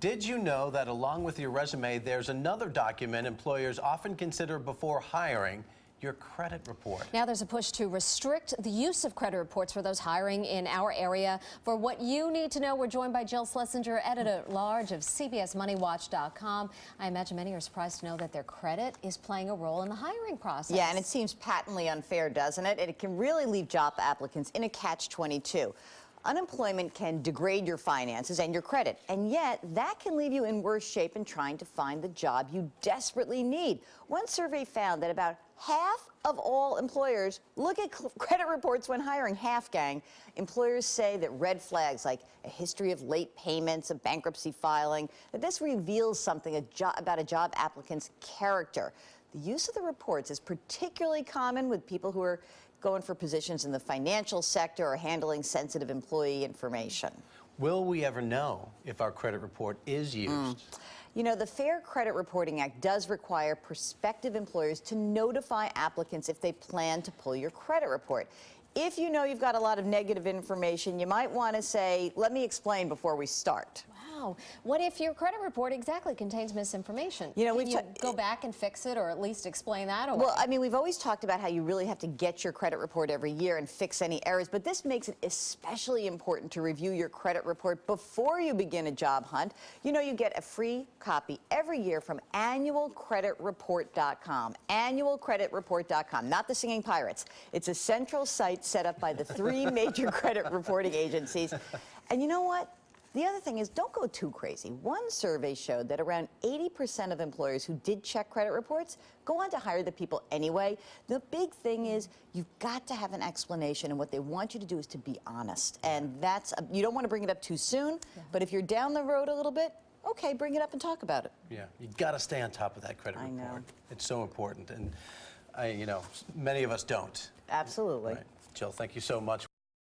Did you know that along with your resume, there's another document employers often consider before hiring? Your credit report. Now there's a push to restrict the use of credit reports for those hiring in our area. For what you need to know, we're joined by Jill Schlesinger, editor-at-large of CBSMoneyWatch.com. I imagine many are surprised to know that their credit is playing a role in the hiring process. Yeah, and it seems patently unfair, doesn't it? And it can really leave job applicants in a catch-22. Unemployment can degrade your finances and your credit, and yet that can leave you in worse shape in trying to find the job you desperately need. One survey found that about half of all employers look at credit reports when hiring. Half, gang. Employers say that red flags like a history of late payments, a bankruptcy filing, that this reveals something about a job applicant's character. The use of the reports is particularly common with people who are going for positions in the financial sector or handling sensitive employee information. Will we ever know if our credit report is used? You know, the Fair Credit Reporting Act does require prospective employers to notify applicants if they plan to pull your credit report. If you know you've got a lot of negative information, you might want to say, let me explain before we start. Wow. What if your credit report exactly contains misinformation? You know, Can you go back and fix it, or at least explain that away? Well, I mean, we've always talked about how you really have to get your credit report every year and fix any errors, but this makes it especially important to review your credit report before you begin a job hunt. You know, you get a free copy every year from annualcreditreport.com. Annualcreditreport.com, not the Singing Pirates. It's a central site set up by the three major credit reporting agencies. And you know what? The other thing is, don't go too crazy. One survey showed that around 80% of employers who did check credit reports go on to hire the people anyway. The big thing is you've got to have an explanation, and what they want you to do is to be honest. And that's, you don't want to bring it up too soon, but if you're down the road a little bit, okay, bring it up and talk about it. Yeah, you got to stay on top of that credit report. I know. It's so important, and you know, many of us don't. Absolutely. Right. Jill, thank you so much.